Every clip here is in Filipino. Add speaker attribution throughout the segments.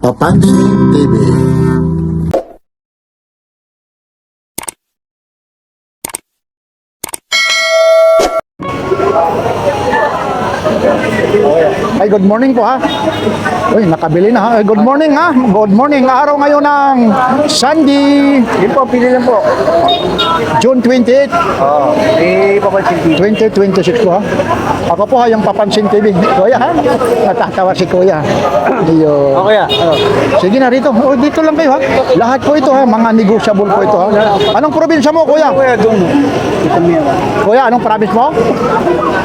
Speaker 1: Papansin TV.
Speaker 2: Ay, good morning po ha. Uy, nakabili na ha. Ay, good morning ha. Good morning. Araw ngayon ng Sunday.
Speaker 3: Hindi po, pili lang po.
Speaker 2: June 28,
Speaker 3: Oo. Papansin TV.
Speaker 2: 2026 po ha. Ako po ha, yung Papansin TV. Kuya ha. Natatawa si Kuya. Iyo.
Speaker 3: Okay
Speaker 2: Sige na rito. Oh, dito lang kayo ha. Lahat po ito ha. Mga negotiable po ito ha. Anong probinsya mo, Kuya?
Speaker 3: Kuya, doon. Ito mo yan.
Speaker 2: Kuya, anong province mo?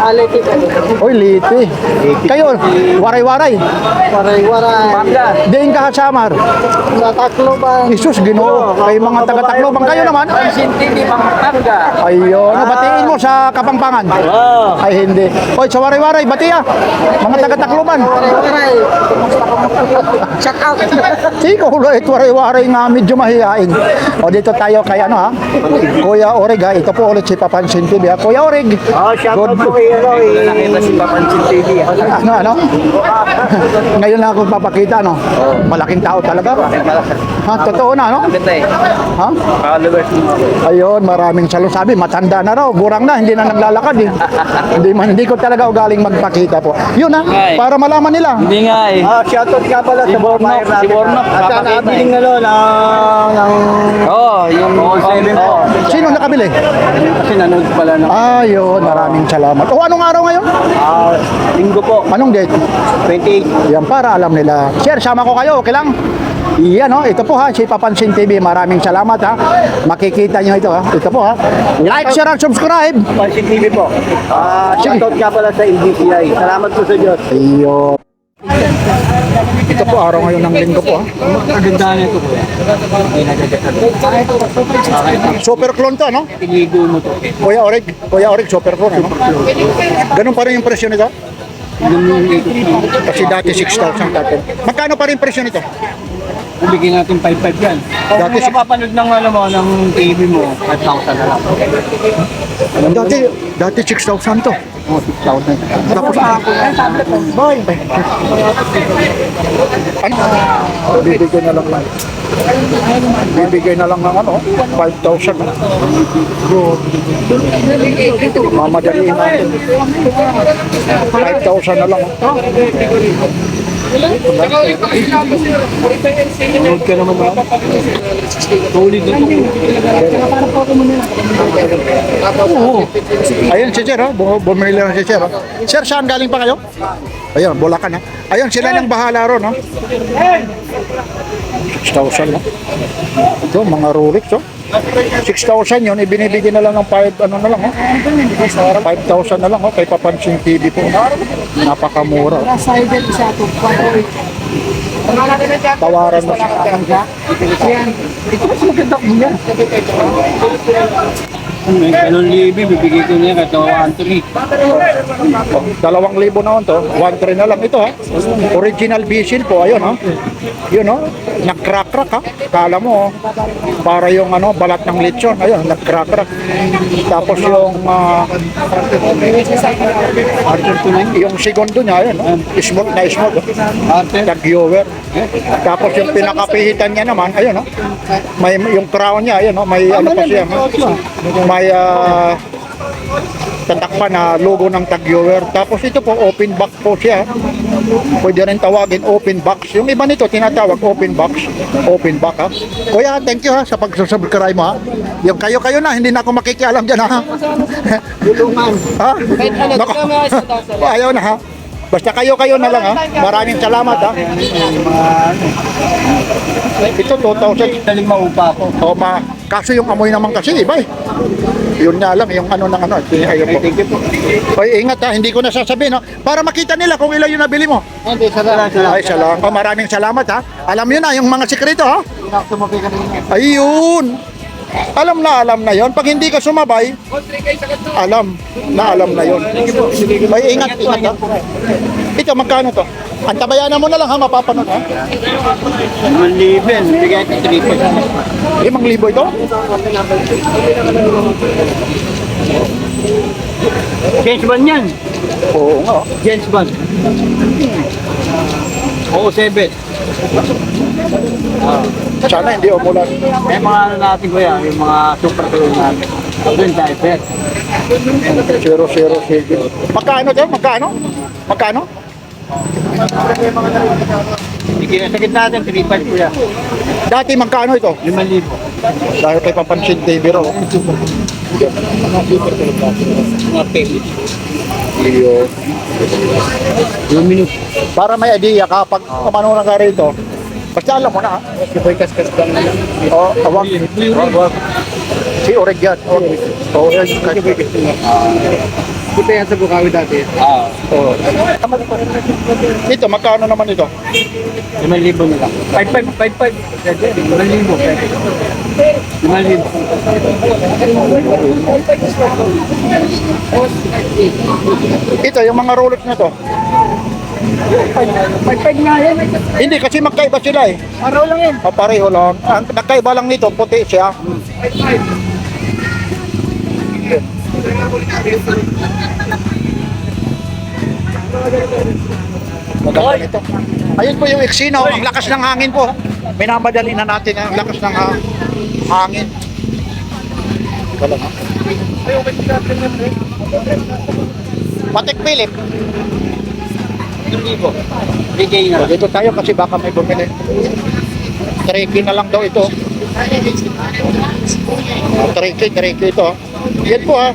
Speaker 3: Aleti po.
Speaker 2: Uy, Liti. Kayo, waray-waray.
Speaker 3: Waray-waray. Pamda.
Speaker 2: Diin ka Samar.
Speaker 3: Sa Tacloban.
Speaker 2: Isus, Ginoo. Kay mga taga-Tacloban kayo naman.
Speaker 3: Pansin TV, Pampanga.
Speaker 2: Ayun, batiin mo sa Kapampangan.
Speaker 3: Oo.
Speaker 2: Ay hindi. Oy, sa waray-waray, bati ah. Mga taga-Tacloban.
Speaker 3: Waray-waray. Kumusta ka mo? Shout out.
Speaker 2: Ikaw ulit, waray-waray nga medyo mahihain. O dito tayo kay ano ha? Kuya Oreg ha. Ito po ulit si Papansin TV ha. Kuya Oreg.
Speaker 3: Shout out po kayo. Nakita si Papansin TV.
Speaker 2: Ano? Ngayon lang ako papakita no. Malaking tao talaga. Ha, totoo na no?
Speaker 3: Ganda eh.
Speaker 2: Ha?
Speaker 3: Followers mo.
Speaker 2: Ayun, maraming salo sabi, matanda na raw, gurang na, hindi na naglalakad eh. Hindi ko talaga ugaling magpakita po. Yun ha, para malaman nila.
Speaker 3: Hindi nga eh. Shout out nga pala sa Bornok. Si Bornok. At saan nabiling ng... Oo, yung 7 po.
Speaker 2: Sino nakabili?
Speaker 3: Kasi nanood pala na.
Speaker 2: Ayun, maraming salamat. O, anong araw ngayon?
Speaker 3: Linggo po.
Speaker 2: Anong date?
Speaker 3: 28.
Speaker 2: Yan, para alam nila. Sir, sama ko kayo, okay lang? Yan o, ito po ha, si Papansin TV, maraming salamat ha. Makikita nyo ito ha, ito po ha. Like, share, and subscribe.
Speaker 3: Pansin TV po. Shout out nga pala sa LBCI. Salamat po sa Diyos.
Speaker 2: Ayun. Ito po, araw ngayon ng linggo po ha.
Speaker 3: Maganda na ito po.
Speaker 2: Super clone to, no?
Speaker 3: Tinigo mo to.
Speaker 2: Kuya Oreg, super clone, no? Ganun pa rin yung presyo nito? Kasi dati 6,000 dati. Magkano pa rin presyo nito?
Speaker 3: Bibigyan natin 5,500 yan. Kung
Speaker 2: Dati
Speaker 3: napapanood ng ano mo, ng TV mo, 5,000 na lang.
Speaker 2: Dati 6,000 to.
Speaker 3: Oh, 6,000.
Speaker 2: Tapos boy. Ano? Bibigay na lang ng bibigay na lang ng ano, 5,000. Bro. Mamadaliin natin. 5,000 na lang.
Speaker 3: Nanood ka naman na. Tulid na ito.
Speaker 2: Oo. Ayun si Sir, ha? Bumili lang si Sir. Ha? Sir, saan galing pa kayo? Ayun, Bulacan ha. Ayun, sila nang bahala ron, ha? 6,000 no? Ito, mga Rolex, oh. 6,000 yun, ibinibigay na lang ng 5, ano na lang, oh. 5,000 na lang, oh, kay Papansin TV po. Napakamura. Tawaran mo siya.
Speaker 3: Anong libi, bibigay ko niya kahit na 1,300.
Speaker 2: 2,000 na to, 1,300 na lang ito ha. Original bisil po, ayun ha. Yun ha, nag-crack-crack ha. Kala mo, para yung ano, balat ng lechon, ayun, nag-crack-crack. Tapos yung segundo niya, ayun, no? Smooth na smooth. Tag-viewer. Tapos yung pinakapihitan niya naman, ayun ha. May yung crown niya, ayun no, may ano pa siya. May tatakpan na logo ng Tag-viewer. Tapos ito po, open box po siya. Pwede rin tawagin open box. Yung iba nito, tinatawag open box. Open box ha. Kuya, thank you ha sa pag-subscribe mo ha. Yung kayo na, hindi na ako makikialam dyan ha.
Speaker 3: Tulungan.
Speaker 2: Ha? Ayaw na ha. Basta kayo na lang ha. Maraming salamat ha. Ito 2,000.
Speaker 3: Daling maupa ko.
Speaker 2: Kaso yung amoy naman kasi iba eh. Yun nga lang, yung ano ng ano. Ayun po.
Speaker 3: Thank you po.
Speaker 2: Oy, ingat ha, hindi ko nasasabihin ha. Para makita nila kung ilan yung nabili mo.
Speaker 3: Hindi, salamat.
Speaker 2: Ay, salamat. Maraming salamat ha. Alam nyo na yung mga sikreto ha.
Speaker 3: Sumabi ka rin.
Speaker 2: Ayun. Alam na yon. Pag hindi ka sumabay, alam na yon. Ay, ingat ha. Ito, magkano to? Antabayanan mo na lang ha, mapapanood ha.
Speaker 3: 1,000. Bigay ko 3,000.
Speaker 2: 5,000 ito?
Speaker 3: James Bond yan.
Speaker 2: Oo nga.
Speaker 3: James Bond. Oo, 7.
Speaker 2: Sana hindi umulan.
Speaker 3: May mga ano natin kuya, yung mga super clone natin. Doon diaper.
Speaker 2: 007. Magkano daw? Magkano? Magkano?
Speaker 3: Hindi kinasakit natin, 3.5 kuya.
Speaker 2: Dati magkano ito?
Speaker 3: 5,000.
Speaker 2: Dahil kay Papansin TV raw.
Speaker 3: Mga payment.
Speaker 2: Iyo.
Speaker 3: 2 minutes.
Speaker 2: Para may idea ka, pag kumano na ka rito, basta alam mo na ha.
Speaker 3: Siboy kaskas lang nila.
Speaker 2: O, awag. Si Oreg yan. Oreg. O, yan.
Speaker 3: Kita yan sa Bukawi dati.
Speaker 2: O. Ito, magkano naman ito?
Speaker 3: 5,000 nila. 5,500. 5,000.
Speaker 2: Ito, yung mga Rolex na to.
Speaker 3: 5,500 nga yan.
Speaker 2: Hindi, kasi magkaiba sila eh.
Speaker 3: Araw lang yan.
Speaker 2: O, pareho lang. Ang nagkaiba lang nito, puti siya. Maganda ito. Ayun po yung Exino, ang lakas ng hangin po. Minamadali na natin ang lakas ng hangin. Wala na. Patek Philip.
Speaker 3: 2,000. Bigay na.
Speaker 2: So, dito tayo kasi baka may bumili. 3K na lang daw ito. 3K ito. Yan po ha.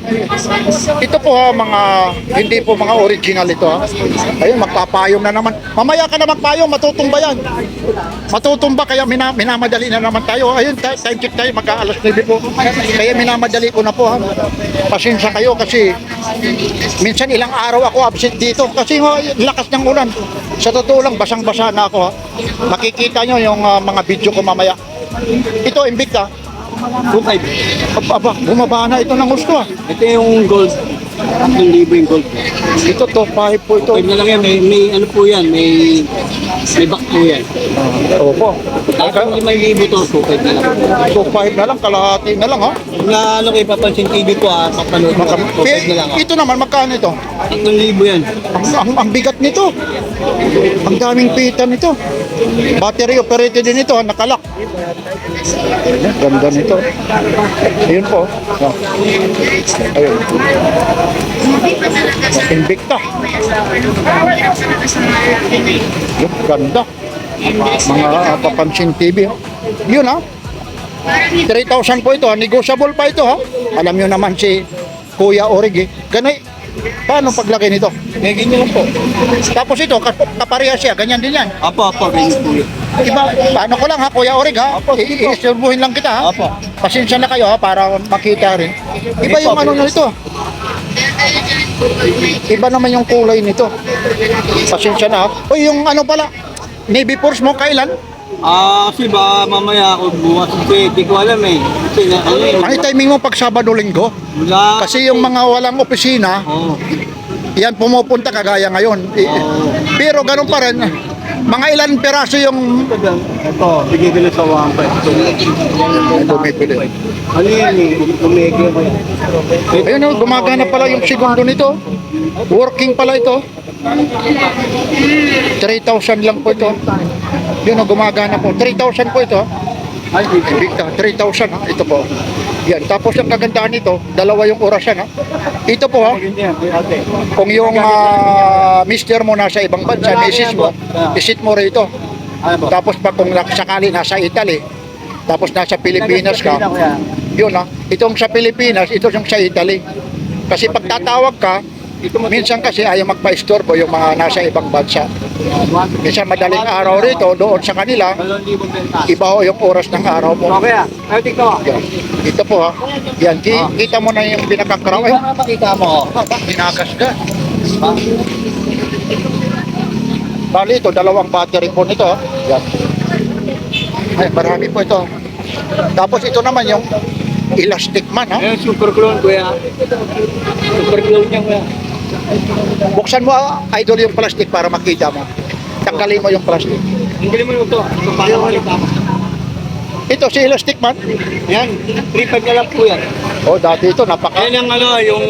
Speaker 2: Ito po ha, mga, hindi po mga original ito ha. Ayun, magpapayong na naman. Mamaya ka na magpayong, matutumba yan. Matutumba, kaya minamadali na naman tayo. Ayun, time check tayo, magka-alas 9 po. Kaya minamadali ko na po ha. Pasensya kayo kasi minsan ilang araw ako absent dito. Kasi lakas ng ulan. Sa totoo lang, basang-basa na ako ha. Makikita nyo yung mga video ko mamaya. Ito, Invicta.
Speaker 3: 2,500.
Speaker 2: Aba, bumaba na ito ng gusto ah.
Speaker 3: Ito yung gold. 3,000 yung gold.
Speaker 2: Ito, top 5 po ito.
Speaker 3: 5 na lang yan. May ano po yan. May back po yan.
Speaker 2: Opo.
Speaker 3: Tapos yung 5,000 to, 2,500 na lang.
Speaker 2: Top 5 na lang, kalahati na lang ha.
Speaker 3: Na ano kayo papansin TV po papanood mo. 2,500 na lang.
Speaker 2: Ito naman, magkano ito?
Speaker 3: 3,000 yan.
Speaker 2: Ang bigat nito. Ang daming pita nito. Battery operated din ito, nakalak. Ganda nito. Ayun po. Ayun. Invicta. Yung ganda. Mga Papansin TV. Yun ha. 3,000 po ito. Negotiable pa ito ha. Alam nyo naman si Kuya Oreg eh. Ganay. Paano paglaki nito?
Speaker 3: May ganyan po.
Speaker 2: Tapos ito, kapareha siya. Ganyan din yan.
Speaker 3: Apo, ganyan po yun.
Speaker 2: Iba, paano ko lang ha, Kuya Oreg ha? I-serbuhin lang kita ha?
Speaker 3: Apo.
Speaker 2: Pasensya na kayo ha, para makita rin. Iba yung ano nito. Iba naman yung kulay nito. Pasensya na ha. Uy, yung ano pala, Navy Force mo, kailan?
Speaker 3: Kasi ba mamaya ako bukas kasi di ko alam eh. Kasi na, ano eh.
Speaker 2: Ano yung timing mo pag Sabado-Linggo?
Speaker 3: Mula.
Speaker 2: Kasi yung mga walang opisina,
Speaker 3: Oo.
Speaker 2: yan pumupunta kagaya ngayon. Pero ganun pa rin, mga ilan peraso yung
Speaker 3: Ito, bigay ko na sa 1.5.
Speaker 2: bumibili.
Speaker 3: Ano yan eh? Umege ko yan.
Speaker 2: Ayun o, gumagana pala yung segundo nito. Working pala ito. 3,000 lang po ito. Yun o, gumagana po. 3,000 po ito.
Speaker 3: Ay,
Speaker 2: Invicta, 3,000 ha. Ito po. Yan. Tapos ang kagandahan nito, dalawa yung orasan ha. Ito po ha.
Speaker 3: ganyan. Ate.
Speaker 2: Kung yung mister mo nasa ibang bansa, misis mo, visit mo rito.
Speaker 3: Ano ba?
Speaker 2: Tapos pag kung sakali nasa Italy, tapos nasa Pilipinas ka, yun ha. Itong sa Pilipinas, ito yung sa Italy. Kasi pag tatawag ka, minsan kasi ayaw magpa-istorbo yung mga nasa ibang bansa. Minsan madaling araw rito, doon sa kanila,
Speaker 3: 2,000 benta.
Speaker 2: iba ho yung oras ng araw mo.
Speaker 3: Okay ah. Ay, tingnan mo.
Speaker 2: Yan. Ito po ha. Yan, kita mo na yung pinakakaraw. Ay,
Speaker 3: Makita mo.
Speaker 2: hinagas ka. Bali ito, dalawang battery po nito. Ha? Yan. Ay, marami po ito. Tapos ito naman yung elastic man ha.
Speaker 3: Ayan, super clone kuya. Super clone niya kuya.
Speaker 2: Buksan mo idol yung plastic para makita mo. Tanggalin mo yung plastic.
Speaker 3: Hindi mo ito. Ito para makita mo.
Speaker 2: Ito si elastic man.
Speaker 3: Yan, 3.5 na lang po yan.
Speaker 2: Oh, dati ito napaka
Speaker 3: Yan ang ano, yung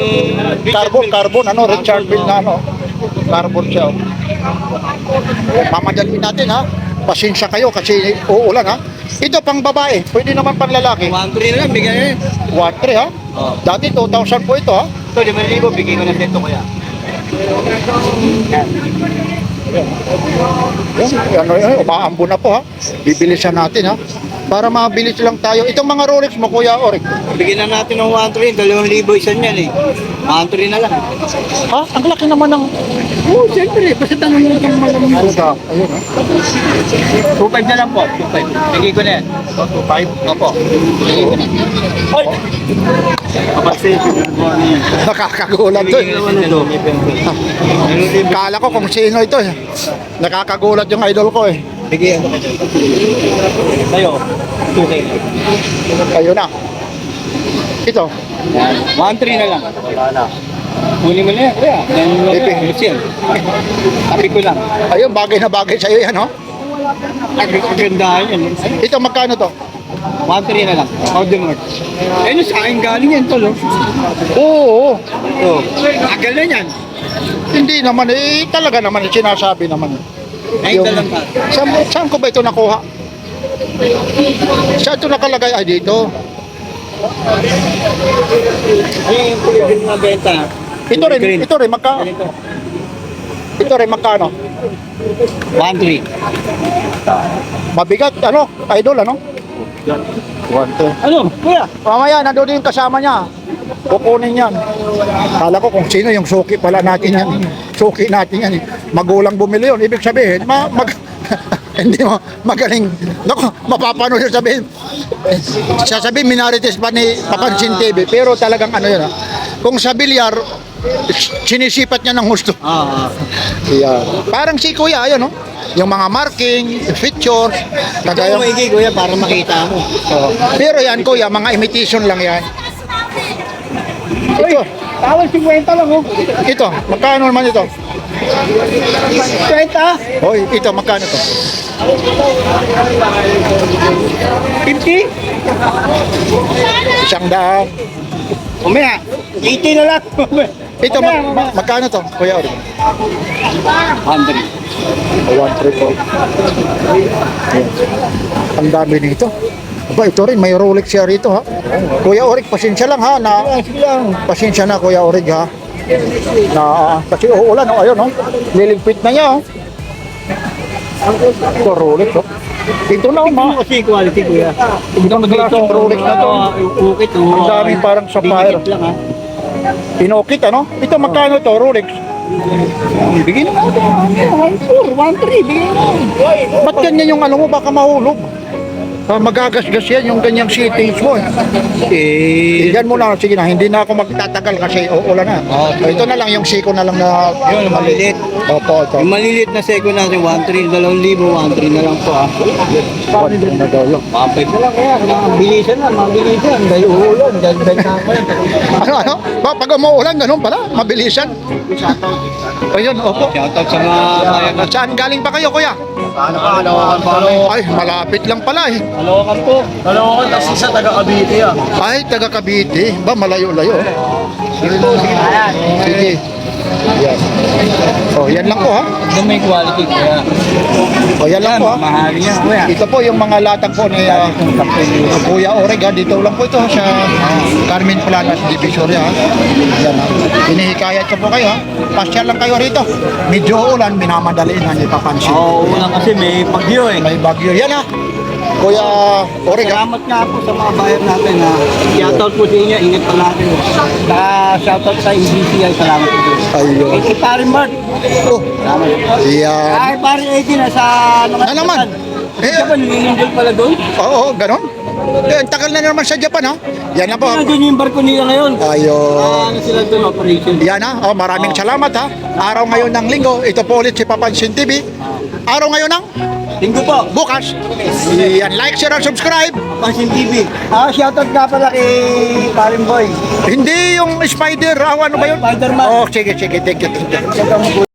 Speaker 2: carbon ano, Richard Mille na ano. Carbon siya. Oh. Mamadali natin ha. Pasensya kayo kasi uulan ha. Ito pang babae, pwede naman pang lalaki.
Speaker 3: 1.3 na lang, bigyan na
Speaker 2: 1.3 ha.
Speaker 3: Oo.
Speaker 2: Dati 2,000 po ito ha.
Speaker 3: Ito, 5,000, bigay ko na dito kuya.
Speaker 2: Umaambo na po ha. Bibilisan natin ha. Para mabilis lang tayo. Itong mga Rolex mo, Kuya Orig.
Speaker 3: Bigyan na natin ng 1.3, 2,000 isa niyan eh. 1.3 na lang.
Speaker 2: Ha? Ang laki naman ng...
Speaker 3: Oo, siyempre, basta tanong mo kung malamig.
Speaker 2: Alaga. Ayun ha.
Speaker 3: 2.5 na lang po, 2.5. Bigay ko na yan. 2.5? Opo. Bigay ko na. Ay! Kapag-save, ginagawa na yan.
Speaker 2: Nakakagulat to.
Speaker 3: Bigay ko naman ito.
Speaker 2: Kala ko kung sino ito eh. Nakakagulat yung idol ko eh.
Speaker 3: Bigyan ko na dyan. Tayo, 2K.
Speaker 2: Ayun na. Ito.
Speaker 3: 1.3 na lang. Wala na. Huli mo na yan, kuya. Yan. Sabi ko lang.
Speaker 2: Ayun, bagay na bagay sa'yo yan, no?
Speaker 3: Ay, kagandahan yan.
Speaker 2: Ito, magkano to?
Speaker 3: 1.3 na lang. Powder mark. Eh, no, sa akin galing yan, tol.
Speaker 2: Oo,
Speaker 3: Oh. Agal na yan.
Speaker 2: hindi naman eh. Talaga naman eh, sinasabi naman.
Speaker 3: Ay, lang ka.
Speaker 2: Saan ko ba ito nakuha? Saan ito nakalagay? Ay, dito.
Speaker 3: Ay, yung kuya din mga benta.
Speaker 2: Ito rin, magkano?
Speaker 3: Ganito.
Speaker 2: Ito rin, magkano?
Speaker 3: 1.3.
Speaker 2: Mabigat, ano? Idol, ano? 1.2.
Speaker 3: Ano, kuya?
Speaker 2: Mamaya, nandun yung kasama niya. Kukunin yan. Kala ko kung sino yung suki pala natin yan. Suki natin yan. Magulang bumili yun. Ibig sabihin, hindi mo magaling. Naku, mapapanood yung sabihin. Sasabihin, minorities pa ni Papansin TV. Pero talagang ano yun ha. Kung sa bilyar, sinisipat niya ng gusto. Yeah. Parang si Kuya, ayun no? Yung mga marking, features.
Speaker 3: Kaya mo iki, kuya, para makita mo.
Speaker 2: Pero yan Kuya, mga imitation lang yan. Ito,
Speaker 3: Tawal 50 lang, oh.
Speaker 2: ito, magkano naman ito?
Speaker 3: 50?
Speaker 2: Hoy, ito, magkano to?
Speaker 3: 50?
Speaker 2: 100.
Speaker 3: Umaya, 80 na lang.
Speaker 2: Ito, magkano to? Kuya Ori?
Speaker 3: 100.
Speaker 2: 1.3 po. Ang dami nito. Aba, ito rin, may Rolex siya rito ha. Kuya Orig, pasensya lang ha. Pasensya na Kuya Orig ha. Kasi uulan, oh, ayun, oh. Liligpit na niya, oh. Ito, Rolex, oh. Ito na, oh,
Speaker 3: Kasi quality, kuya.
Speaker 2: Ibang klaseng Rolex na to.
Speaker 3: Ukit,
Speaker 2: Ang dami parang sapphire.
Speaker 3: lang, ha.
Speaker 2: Pinokit, ano? Ito, magkano to, Rolex?
Speaker 3: Bigyan naman ito. 1.3, bigyan naman.
Speaker 2: Ba't ganyan yung ano mo, baka mahulog? Magagasgas yan yung ganyang settings mo. Tignan mo na, sige na, hindi na ako magtatagal kasi uulan na. Ito na lang, yung siko na lang na...
Speaker 3: Yun, maliliit.
Speaker 2: Opo, ito.
Speaker 3: Yung maliliit na second natin, 1.3, 2,000, 1.3 na lang po, ha.
Speaker 2: Ito na daw lang.
Speaker 3: 1.5 na lang, kaya. Mabilisan na, mabilisan. Dahil uulan, dahil benta ko yan.
Speaker 2: Ano? Pag umuulan, ganun pala, mabilisan. Ayun, opo.
Speaker 3: Shoutout sa mga bayan na.
Speaker 2: Saan galing pa kayo, kuya?
Speaker 3: Kalawakan pa kami.
Speaker 2: Ay, malapit lang pala eh.
Speaker 3: Kalawakan po. Kalawakan, tapos isa taga Cavite, ah.
Speaker 2: Ay, taga Cavite. Ba, malayo-layo.
Speaker 3: Sige po, sige. Ayan.
Speaker 2: Sige. Yan. Oh, yan lang po ha.
Speaker 3: Ito may quality, kuya.
Speaker 2: Oh, yan lang po ha.
Speaker 3: Mahal niya, kuya.
Speaker 2: Ito po yung mga latag po ni Kuya Oreg ha. Dito lang po ito sa Carmen Planas, Divisoria ha. Yan ha. Hinihikayat ko po kayo ha. Pasyal lang kayo rito. Medyo ulan, minamadaliin ha. Hindi papansin.
Speaker 3: Oo, ulan kasi may bagyo eh.
Speaker 2: May bagyo. Yan ha. Kuya Oreg ha.
Speaker 3: Salamat nga po sa mga bayan natin ha. Shoutout po sa inyo, ingat pa natin. Shoutout sa EBCI, salamat po.
Speaker 2: Ayun.
Speaker 3: Kay Parin Bart.
Speaker 2: Oh.
Speaker 3: Salamat.
Speaker 2: Yan.
Speaker 3: Ay, Parin 18 na sa...
Speaker 2: Na naman.
Speaker 3: Japan, ninindol pala doon.
Speaker 2: Oo, ganon. Eh, ang tagal na naman sa Japan ha. Yan na po.
Speaker 3: Doon yung barko nila ngayon.
Speaker 2: Ayun.
Speaker 3: Ano sila doon, operation.
Speaker 2: Yan ha. Oh, maraming salamat ha. Araw ngayon ng linggo. Ito po ulit si Papansin TV. Araw ngayon ng
Speaker 3: Linggo po.
Speaker 2: bukas. Yan, like, share, and subscribe.
Speaker 3: Pansin TV. Shoutout nga pala kay Parin Boy.
Speaker 2: Hindi yung spider. Ano ba yun?
Speaker 3: Spider-Man.
Speaker 2: Oh, sige. Thank you.